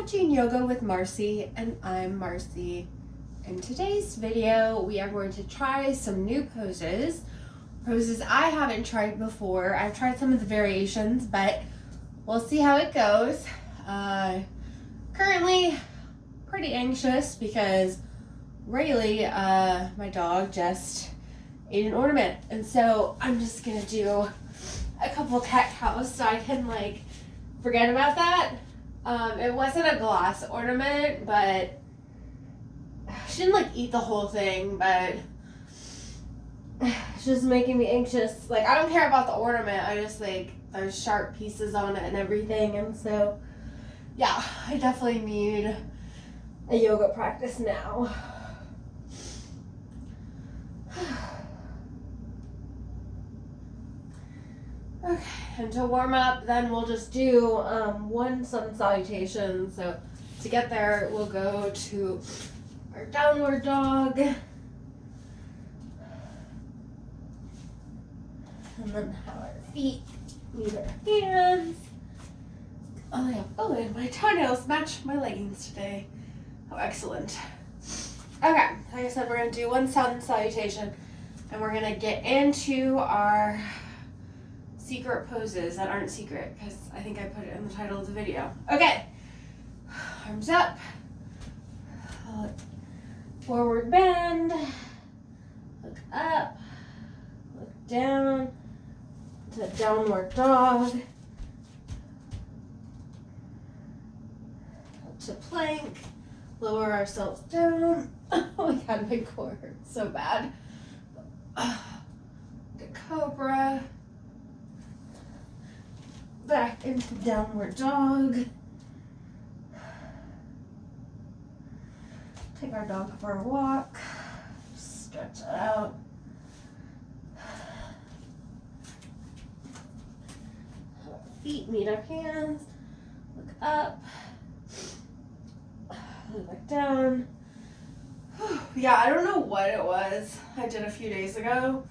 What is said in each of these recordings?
watching Yoga with Marcie, and I'm Marcie. In today's video, we are going to try some new poses I haven't tried before. I've tried some of the variations, but we'll see how it goes. Currently, pretty anxious because Rayleigh, my dog, just ate an ornament, and so I'm just gonna do a couple cat cows so I can forget about that. It wasn't a glass ornament, but she didn't eat the whole thing, but it's just making me anxious. I don't care about the ornament, I just there's sharp pieces on it and everything, and so yeah, I definitely need a yoga practice now. Okay, and to warm up, then we'll just do one sun salutation. So to get there, we'll go to our downward dog, and then have our feet meet our hands. Oh, and my toenails match my leggings today. Oh, excellent. Okay, like I said, we're gonna do one sun salutation, and we're gonna get into our secret poses that aren't secret because I think I put it in the title of the video. Okay, arms up, forward bend, look up, look down to downward dog, up to plank, lower ourselves down. Oh my god, my core hurts so bad. To cobra, back into downward dog. Take our dog for a walk. Stretch it out. Feet meet our hands. Look up. Look back down. Yeah, I don't know what it was I did a few days ago.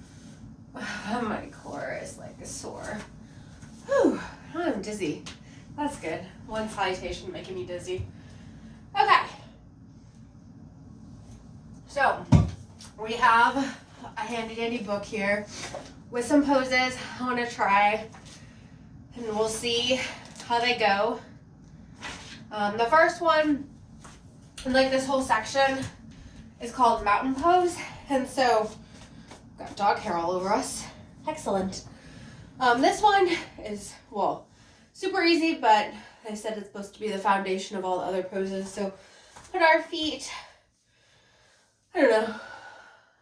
My core is sore. Whew. I'm dizzy. That's good. One salutation making me dizzy. Okay. So, we have a handy dandy book here with some poses I want to try, and we'll see how they go. The first one, in this whole section, is called mountain pose, and so got dog hair all over us. Excellent. This one is, super easy, but they said it's supposed to be the foundation of all the other poses. So put our feet, I don't know,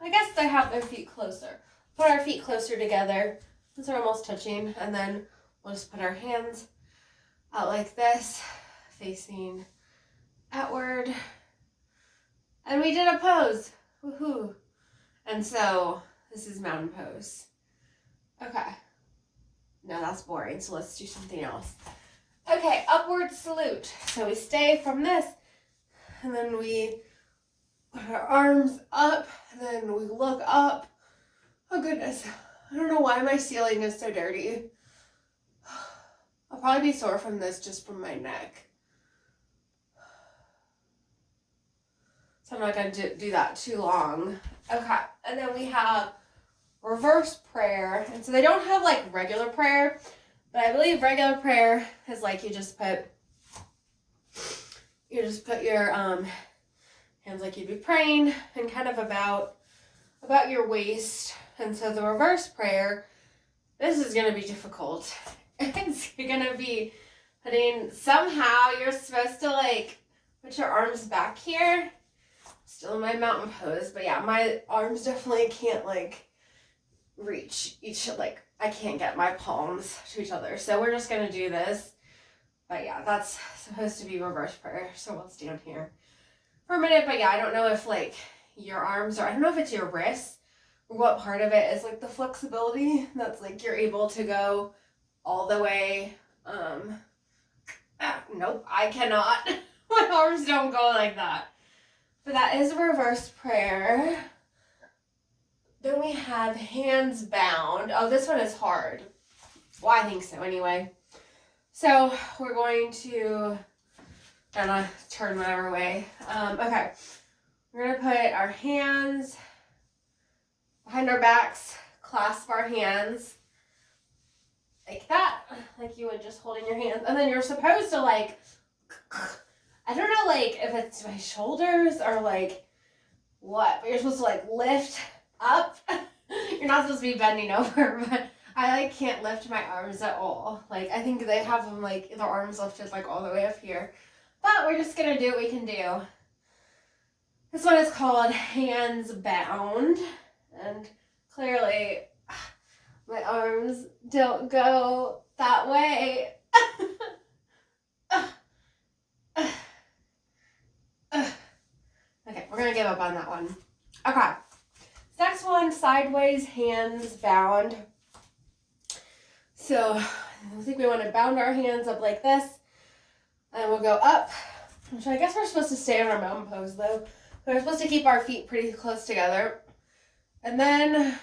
I guess they have their feet closer. Put our feet closer together. These are almost touching. And then we'll just put our hands out like this, facing outward. And we did a pose. Woohoo. And so this is mountain pose. Okay. No, that's boring, so let's do something else. Okay, upward salute. So we stay from this, and then we put our arms up, and then we look up. Oh goodness, I don't know why my ceiling is so dirty. I'll probably be sore from this, just from my neck. So I'm not going to do that too long. Okay, and then we have reverse prayer, and so they don't have regular prayer, but I believe regular prayer is you just put your hands like you'd be praying, and kind of about your waist. And so the reverse prayer, this is going to be difficult. It's going to be somehow you're supposed to put your arms back here, still in my mountain pose, but yeah, my arms definitely can't reach each, I can't get my palms to each other, so we're just gonna do this. But yeah, that's supposed to be reverse prayer, so we'll stand here for a minute. But yeah, I don't know if your arms, or I don't know if it's your wrists, or what part of it is the flexibility that's you're able to go all the way. Nope, I cannot. My arms don't go like that. But that is reverse prayer. Then we have hands bound. Oh, this one is hard. Well, I think so anyway. So we're going to and I turn whatever way. Okay, we're gonna put our hands behind our backs, clasp our hands like that, like you would just holding your hands, and then you're supposed to like, I don't know, like if it's my shoulders or like what, but you're supposed to like lift up. You're not supposed to be bending over, but I like can't lift my arms at all. Like I think they have them like their arms lifted like all the way up here, but we're just gonna do what we can do. This one is called hands bound, and clearly my arms don't go that way. Okay, we're gonna give up on that one. Okay, next one, sideways hands bound. So I think we want to bound our hands up like this, and we'll go up, which I guess we're supposed to stay in our mountain pose though. We're supposed to keep our feet pretty close together. And then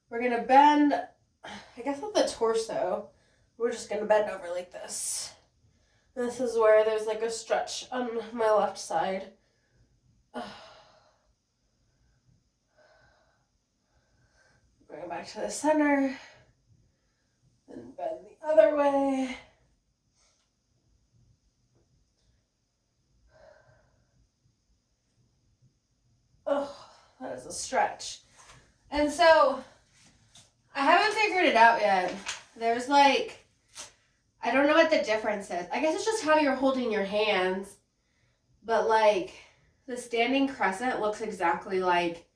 we're gonna bend, I guess with the torso, we're just gonna bend over like this. This is where there's like a stretch on my left side. Bring it back to the center. And bend the other way. Oh, that is a stretch. And so, I haven't figured it out yet. There's like, I don't know what the difference is. I guess it's just how you're holding your hands. But like, the standing crescent looks exactly like,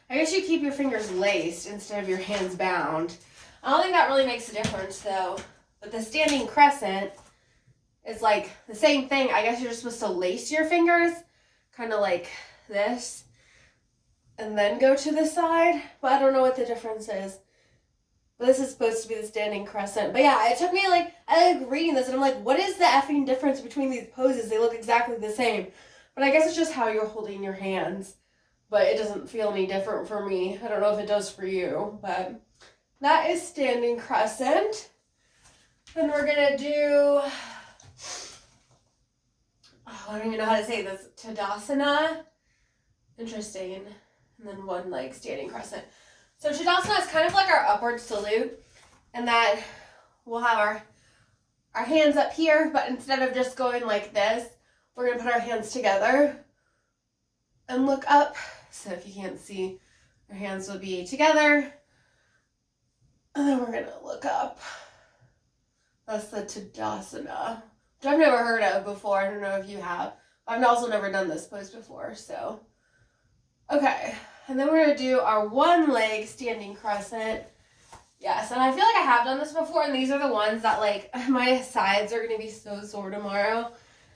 I guess you keep your fingers laced instead of your hands bound. I don't think that really makes a difference though. But the standing crescent is like the same thing. I guess you're just supposed to lace your fingers, kind of like this, and then go to the side. But I don't know what the difference is. But this is supposed to be the standing crescent. But yeah, it took me like, I like reading this and I'm like, what is the effing difference between these poses? They look exactly the same. But I guess it's just how you're holding your hands. But it doesn't feel any different for me. I don't know if it does for you, but that is standing crescent. Then we're gonna do, I don't even know how to say this, Tadasana. Interesting. And then one leg standing crescent. So Tadasana is kind of like our upward salute, and that we'll have our hands up here, but instead of just going like this, we're gonna put our hands together and look up. So if you can't see, our hands will be together. And then we're going to look up. That's the Tadasana, which I've never heard of before. I don't know if you have. I've also never done this pose before, so. Okay, and then we're going to do our one leg standing crescent. Yes, and I feel like I have done this before, and these are the ones that, like, my sides are going to be so sore tomorrow.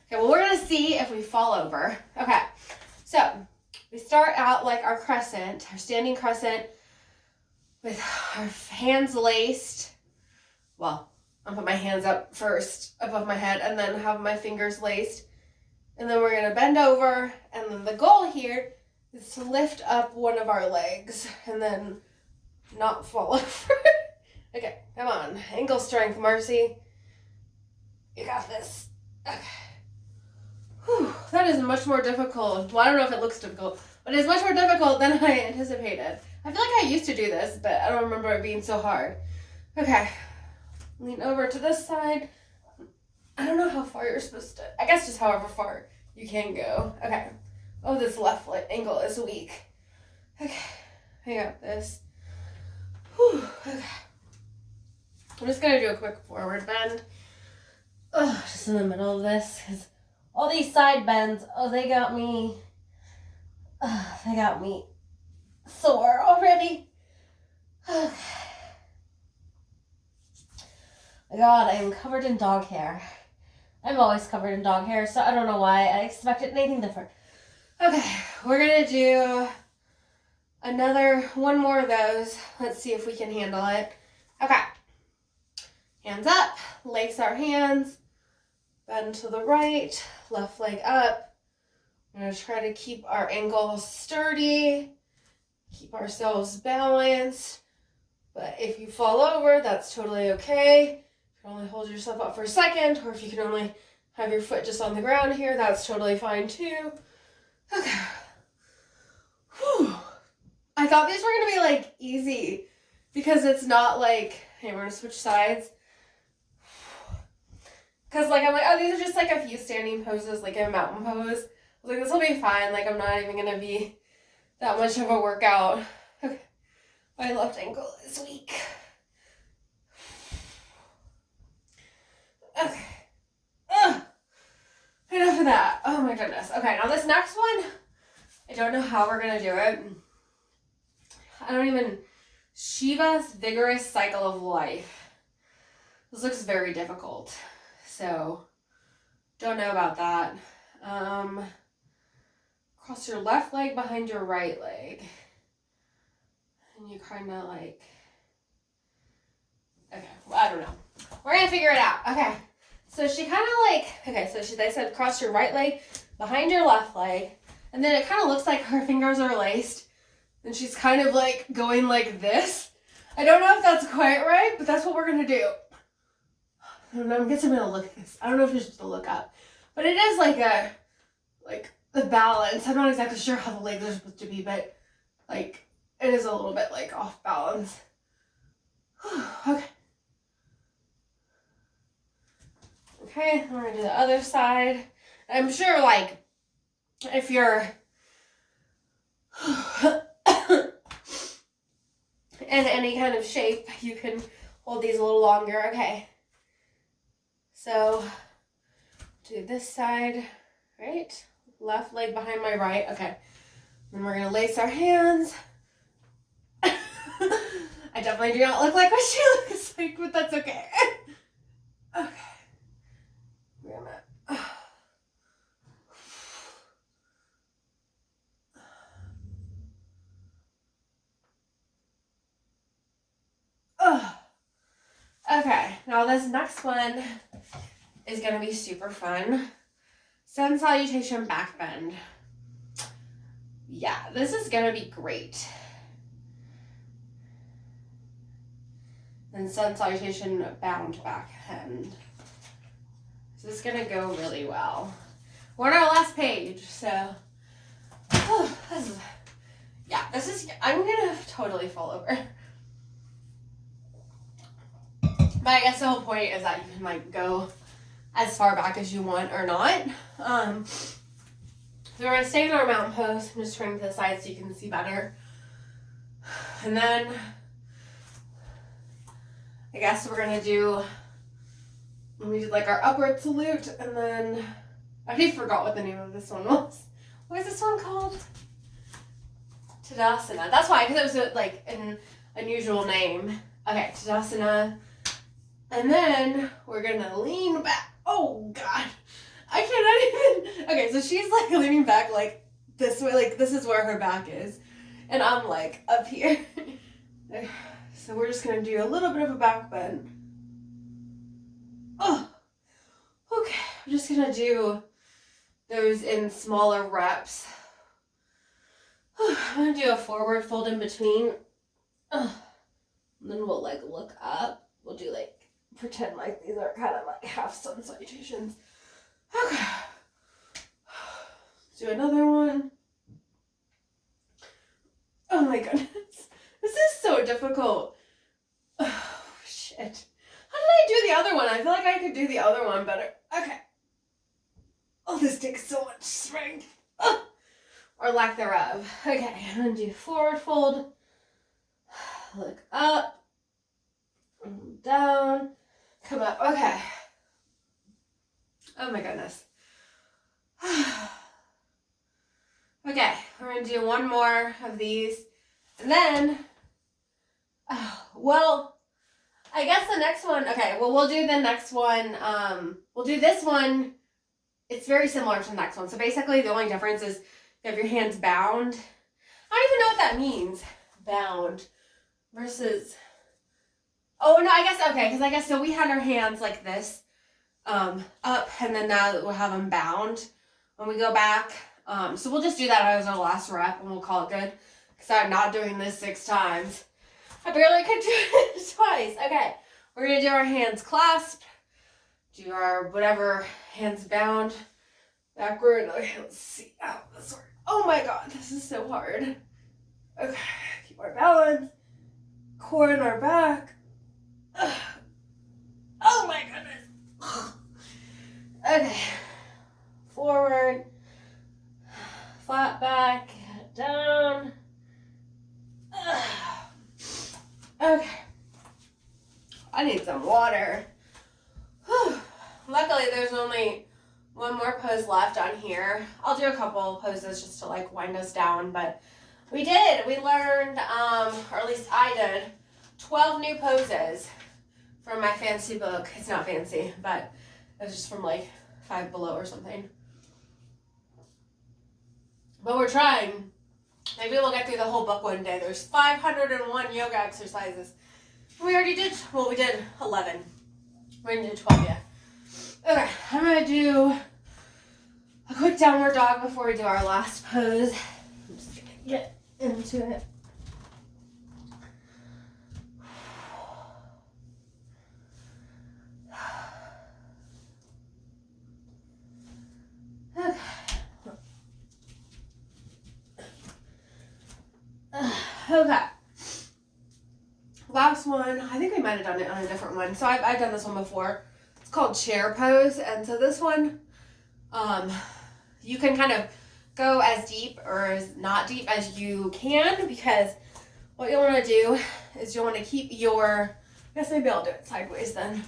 Okay, well, we're going to see if we fall over. Okay, so we start out like our crescent, our standing crescent, with our hands laced. Well, I'll put my hands up first above my head and then have my fingers laced. And then we're going to bend over. And then the goal here is to lift up one of our legs and then not fall over. Okay, come on. Ankle strength, Marcy. You got this. Okay. Whew, that is much more difficult. Well, I don't know if it looks difficult, but it's much more difficult than I anticipated. I feel like I used to do this, but I don't remember it being so hard. Okay, lean over to this side. I don't know how far you're supposed to, I guess just however far you can go. Okay. Oh, this left leg ankle is weak. Okay, I got this. Whew, okay. I'm just gonna do a quick forward bend. Oh, just in the middle of this, because all these side bends, they got me sore already. Okay. My God, I am covered in dog hair. I'm always covered in dog hair, so I don't know why I expected anything different. Okay, we're gonna do one more of those. Let's see if we can handle it. Okay. Hands up, lace our hands, bend to the right, left leg up. We're going to try to keep our ankles sturdy, keep ourselves balanced. But if you fall over, that's totally okay. You can only hold yourself up for a second, or if you can only have your foot just on the ground here, that's totally fine too. Okay. Whew. I thought these were gonna be like easy because it's not like, hey, we're gonna switch sides. Cause like, I'm like, oh, these are just like a few standing poses, like a mountain pose. I was like, this will be fine. Like, I'm not even gonna be that much of a workout. Okay. My left ankle is weak. Okay. Ugh. Enough of that. Oh my goodness. Okay, now this next one, I don't know how we're gonna do it. Shiva's Vigorous Cycle of Life. This looks very difficult. So, don't know about that. Cross your left leg behind your right leg. And you kind of like, okay, well, I don't know. We're going to figure it out. Okay, so she kind of like, okay, so they said cross your right leg behind your left leg. And then it kind of looks like her fingers are laced. And she's kind of like going like this. I don't know if that's quite right, but that's what we're going to do. I don't know, I guess I'm going to look at this. I don't know if it's just to look up. But it is like the balance. I'm not exactly sure how the legs are supposed to be, but like it is a little bit like off balance. Okay. Okay, I'm going to do the other side. I'm sure like if you're in any kind of shape, you can hold these a little longer. Okay. So, do this side, right? Left leg behind my right. Okay. Then we're going to lace our hands. I definitely do not look like what she looks like, but that's okay. Okay. We're gonna... Okay, now this next one is going to be super fun. Sun salutation back bend. Yeah, this is going to be great. And sun salutation bound back bend. So this is going to go really well. We're on our last page, so. I'm going to totally fall over. But I guess the whole point is that you can like go as far back as you want or not. So we're going to stay in our mountain pose. I'm just turning to the side so you can see better. And then I guess we're going to do, we did like our upward salute, and then I already forgot what the name of this one was. What is this one called? Tadasana. That's why, because it was like an unusual name. Okay, Tadasana. And then we're gonna lean back. Oh God, I cannot even. Okay, so she's like leaning back like this way, like this is where her back is, and I'm like up here. So we're just gonna do a little bit of a back bend. Oh, okay. I'm just gonna do those in smaller reps. I'm gonna do a forward fold in between. And then we'll like look up. We'll do like. Pretend like these are kind of like half sun salutations. Okay. Let's do another one. Oh my goodness. This is so difficult. Oh, shit. How did I do the other one? I feel like I could do the other one better. Okay. Oh, this takes so much strength. Oh. Or lack thereof. Okay, I'm going to do forward fold. Look up. Down. Come up. Okay. Oh my goodness. Okay, we're going to do one more of these. And then, well, I guess the next one, okay, well, we'll do the next one. We'll do this one. It's very similar to the next one. So basically, the only difference is you have your hands bound. I don't even know what that means. Bound versus... Oh, no, I guess, okay, because I guess, so we had our hands like this, up, and then now we'll have them bound when we go back. So we'll just do that as our last rep, and we'll call it good, because I'm not doing this 6 times. I barely could do it twice. Okay, we're going to do our hands clasped, do our whatever, hands bound, backward. Okay, let's see. Oh, this one. Oh my God, this is so hard. Okay, keep our balance. Core in our back. Ugh. Oh my goodness. Okay. Forward. Flat back. Down. Ugh. Okay. I need some water. Whew. Luckily, there's only one more pose left on here. I'll do a couple poses just to like wind us down, but we learned, or at least I did, 12 new poses from my fancy book. It's not fancy, but it was just from like Five Below or something. But we're trying. Maybe we'll get through the whole book one day. There's 501 yoga exercises. We already did, well, we did 11. We're going to do 12 yet. Okay, I'm going to do a quick downward dog before we do our last pose. I'm just going to get into it. Okay. Okay. Last one. I think we might have done it on a different one. So I've done this one before. It's called chair pose. And so this one, you can kind of go as deep or as not deep as you can, because what you'll want to do is you'll want to keep your, I guess maybe I'll do it sideways then.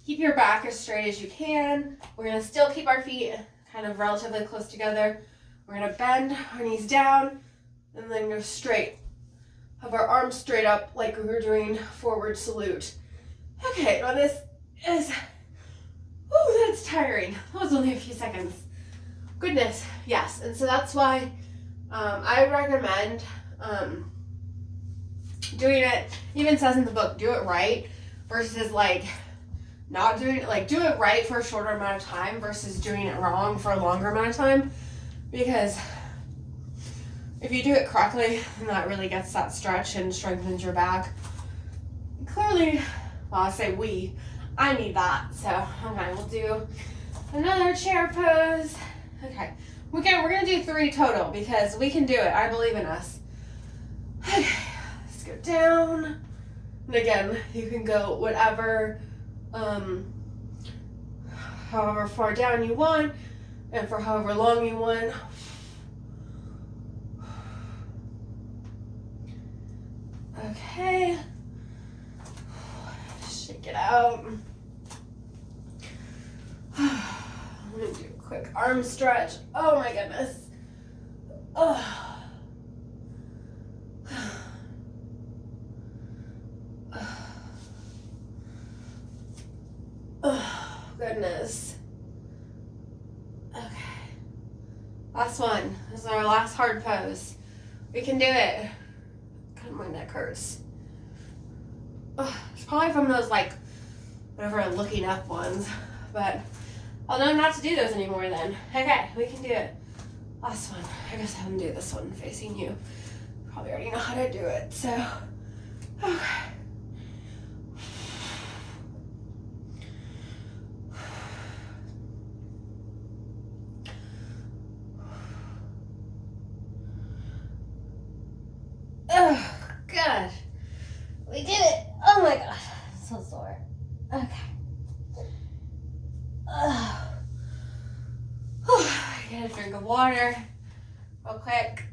Keep your back as straight as you can. We're going to still keep our feet kind of relatively close together. We're going to bend our knees down and then go straight. Have our arms straight up like we were doing forward salute. Okay, now this is, oh, that's tiring. That was only a few seconds. Goodness, yes. And so that's why I recommend doing it, even says in the book, do it right versus like not doing it, like do it right for a shorter amount of time versus doing it wrong for a longer amount of time. Because if you do it correctly, then that really gets that stretch and strengthens your back. Clearly, well, I say I need that. So, okay, we'll do another chair pose. Okay, we're gonna do 3 total because we can do it. I believe in us. Okay, let's go down. And again, you can go whatever, however far down you want, and for however long you want. Okay. Shake it out. I'm gonna do a quick arm stretch. Oh my goodness. Oh. Oh, goodness. Okay. Last one. This is our last hard pose. We can do it. God, my neck hurts. Oh, it's probably from those, like, whatever looking up ones. But I'll know not to do those anymore then. Okay, we can do it. Last one. I guess I'm gonna do this one facing you. Probably already know how to do it, so. Okay. Oh, God. We did it. Oh my God. So sore. Okay. Get a drink of water real quick.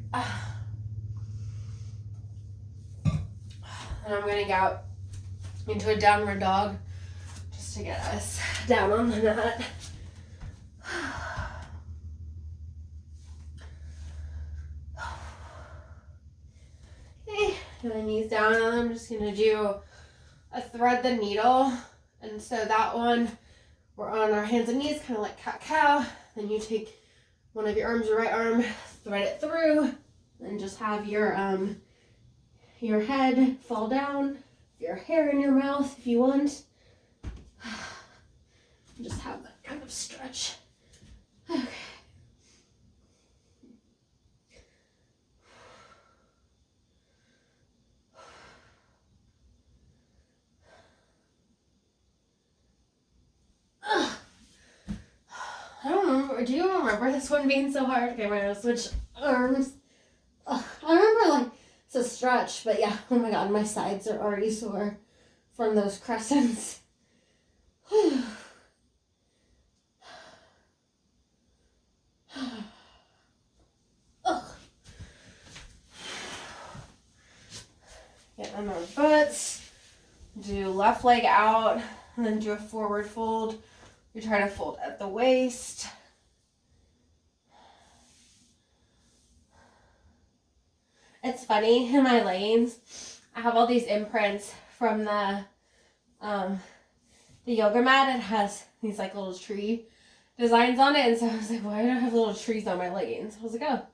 And I'm going to go into a downward dog just to get us down on the mat. Okay, my knees down, and I'm just going to do a thread the needle. And so that one, we're on our hands and knees, kind of like cat-cow. Then you take one of your arms, your right arm, thread it through, and just have your head fall down, your hair in your mouth if you want. Just have that kind of stretch. Okay. Do you remember this one being so hard? Okay, we're gonna switch arms. I remember like it's a stretch, but yeah, oh my god, my sides are already sore from those crescents. Get on our butts. Do left leg out, and then do a forward fold. We try to fold at the waist. It's funny, in my leggings, I have all these imprints from the yoga mat. It has these like little tree designs on it, and so I was like, why do I have little trees on my leggings? I was like, oh, I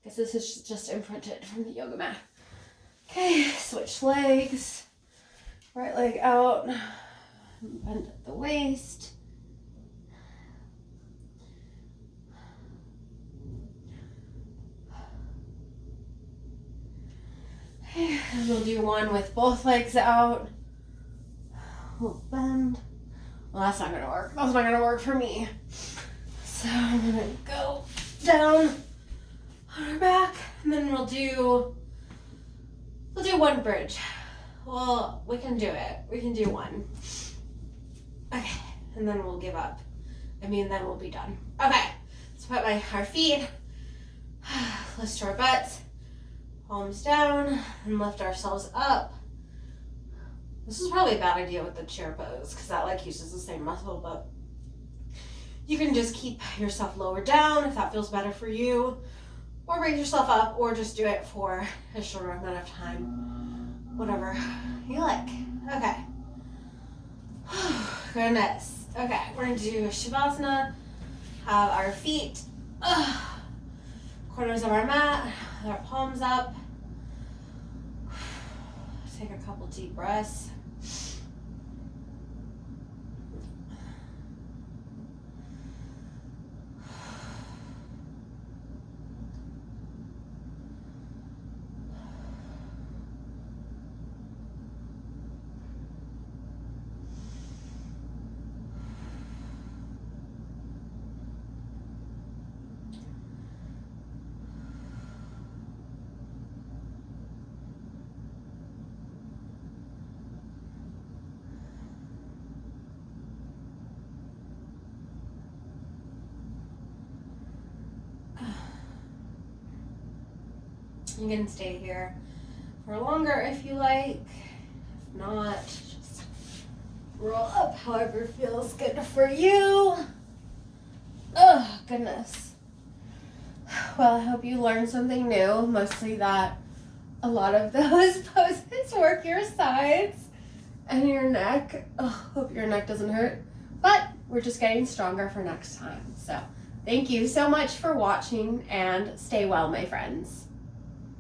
guess this is just imprinted from the yoga mat. Okay, switch legs. Right leg out, bend at the waist. Okay, and we'll do one with both legs out. We'll bend. Well, that's not gonna work. That's not gonna work for me. So I'm gonna go down on our back, and then we'll do one bridge. Well, we can do it. We can do one. Okay, and then we'll give up. Then we'll be done. Okay, let's put our feet, lift our butts, palms down, and lift ourselves up. This is probably a bad idea with the chair pose, because that like uses the same muscle, but you can just keep yourself lower down if that feels better for you, or raise yourself up, or just do it for a shorter amount of time, whatever you like. Okay. Goodness. Okay, we're gonna do Shavasana. Have our feet corners of our mat, with our palms up. Take a couple deep breaths. You can stay here for longer if you like. If not, just roll up however feels good for you. Oh, goodness. Well, I hope you learned something new. Mostly that a lot of those poses work your sides and your neck. Oh, hope your neck doesn't hurt. But we're just getting stronger for next time. So thank you so much for watching, and stay well, my friends.